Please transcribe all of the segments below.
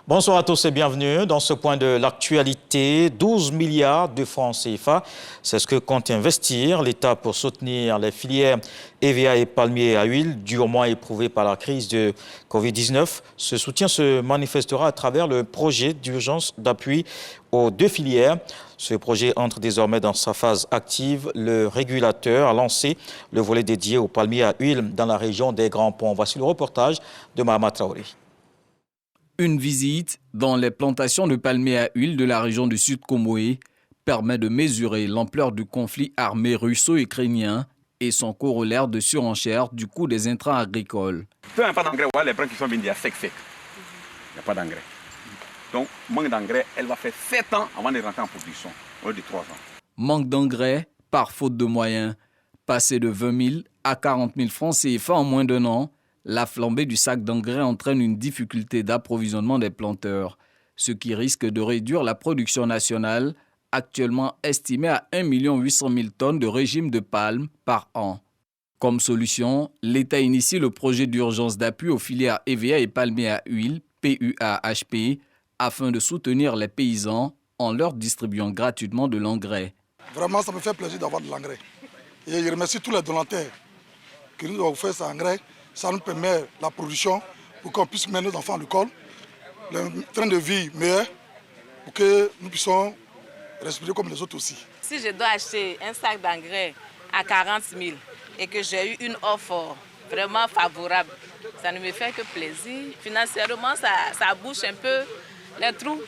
Bonsoir à tous et bienvenue dans ce point de l'actualité. 12 milliards de francs CFA, c'est ce que compte investir l'État pour soutenir les filières EVA et palmiers à huile durement éprouvées par la crise de Covid-19. Ce soutien se manifestera à travers le projet d'urgence d'appui aux deux filières. Ce projet entre désormais dans sa phase active. Le régulateur a lancé le volet dédié aux palmiers à huile dans la région des Grands Ponts. Voici le reportage de Mahama Traoré. Une visite dans les plantations de palmiers à huile de la région du Sud Comoé permet de mesurer l'ampleur du conflit armé russo-ukrainien et son corollaire de surenchère du coût des intrants agricoles. Peu importe d'engrais, les plants qui sont venus sec. Il n'y a pas d'engrais. Donc, manque d'engrais, elle va faire 7 ans avant de rentrer en production, au lieu de 3 ans. Manque d'engrais par faute de moyens. Passé de 20 000 à 40 000 francs CFA en moins d'1 an, la flambée du sac d'engrais entraîne une difficulté d'approvisionnement des planteurs, ce qui risque de réduire la production nationale, actuellement estimée à 1 800 000 tonnes de régime de palme par an. Comme solution, l'État initie le projet d'urgence d'appui aux filières EVA et palmiers à huile, PUA-HP, afin de soutenir les paysans en leur distribuant gratuitement de l'engrais. Vraiment, ça me fait plaisir d'avoir de l'engrais. Et je remercie tous les donateurs qui nous ont offert cet engrais. Ça nous permet la production pour qu'on puisse mettre nos enfants à l'école, un train de vie meilleur pour que nous puissions respirer comme les autres aussi. Si je dois acheter un sac d'engrais à 40 000 et que j'ai eu une offre vraiment favorable, ça ne me fait que plaisir. Financièrement, ça bouche un peu les trous.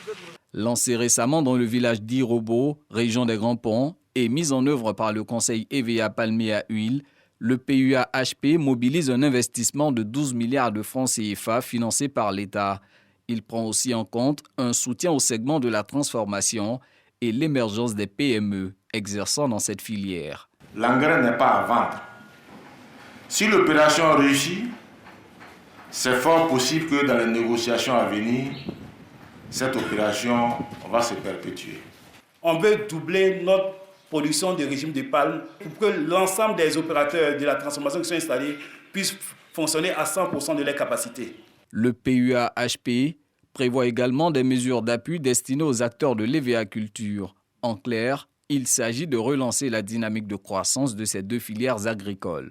Lancé récemment dans le village d'Irobo, région des Grands Ponts, et mis en œuvre par le conseil EVA palmiers à huile, le PUA-HP mobilise un investissement de 12 milliards de francs CFA financé par l'État. Il prend aussi en compte un soutien au segment de la transformation et l'émergence des PME exerçant dans cette filière. L'engrais n'est pas à vendre. Si l'opération réussit, c'est fort possible que dans les négociations à venir, cette opération va se perpétuer. On veut doubler notre production de régime de palme pour que l'ensemble des opérateurs de la transformation qui sont installés puissent fonctionner à 100% de leur capacité. Le PUA-HP prévoit également des mesures d'appui destinées aux acteurs de l'EVA-culture. En clair, il s'agit de relancer la dynamique de croissance de ces deux filières agricoles.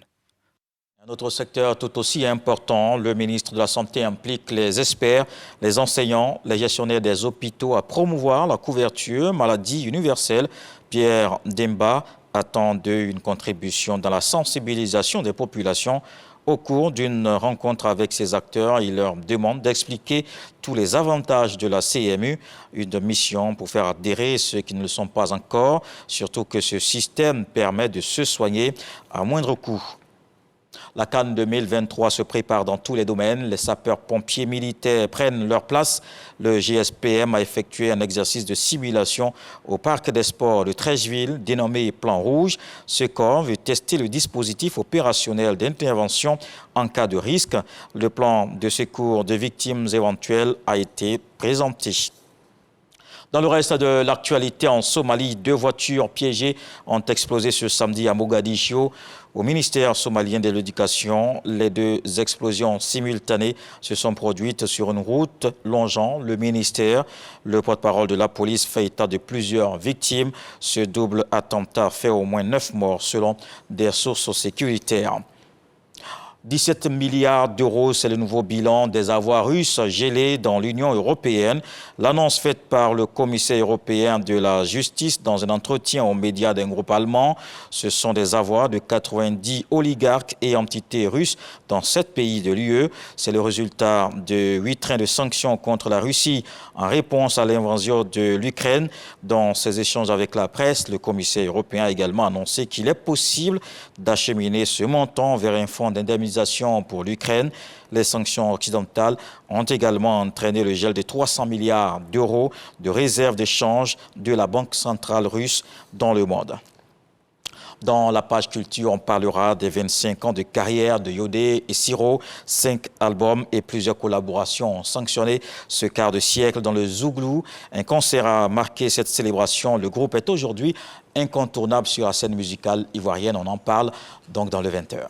Un autre secteur tout aussi important, le ministre de la Santé implique les experts, les enseignants, les gestionnaires des hôpitaux à promouvoir la couverture maladie universelle. Pierre Demba attend une contribution dans la sensibilisation des populations. Au cours d'une rencontre avec ces acteurs, il leur demande d'expliquer tous les avantages de la CMU, une mission pour faire adhérer ceux qui ne le sont pas encore, surtout que ce système permet de se soigner à moindre coût. La CAN 2023 se prépare dans tous les domaines. Les sapeurs-pompiers militaires prennent leur place. Le GSPM a effectué un exercice de simulation au parc des sports de Trècheville, dénommé Plan Rouge. Ce corps veut tester le dispositif opérationnel d'intervention en cas de risque. Le plan de secours de victimes éventuelles a été présenté. Dans le reste de l'actualité, en Somalie, 2 voitures piégées ont explosé ce samedi à Mogadiscio. Au ministère somalien de l'Éducation, les 2 explosions simultanées se sont produites sur une route longeant le ministère. Le porte-parole de la police fait état de plusieurs victimes. Ce double attentat fait au moins 9 morts selon des sources sécuritaires. 17 milliards d'euros, c'est le nouveau bilan des avoirs russes gelés dans l'Union européenne. L'annonce faite par le commissaire européen de la justice dans un entretien aux médias d'un groupe allemand. Ce sont des avoirs de 90 oligarques et entités russes dans 7 pays de l'UE. C'est le résultat de 8 trains de sanctions contre la Russie en réponse à l'invasion de l'Ukraine. Dans ses échanges avec la presse, le commissaire européen a également annoncé qu'il est possible d'acheminer ce montant vers un fonds d'indemnisation pour l'Ukraine. Les sanctions occidentales ont également entraîné le gel de 300 milliards d'euros de réserves d'échange de la Banque centrale russe dans le monde. Dans la page culture, on parlera des 25 ans de carrière de Yodé et Siro. 5 albums et plusieurs collaborations ont sanctionné ce quart de siècle dans le Zouglou. Un concert a marqué cette célébration. Le groupe est aujourd'hui incontournable sur la scène musicale ivoirienne. On en parle donc dans le 20h.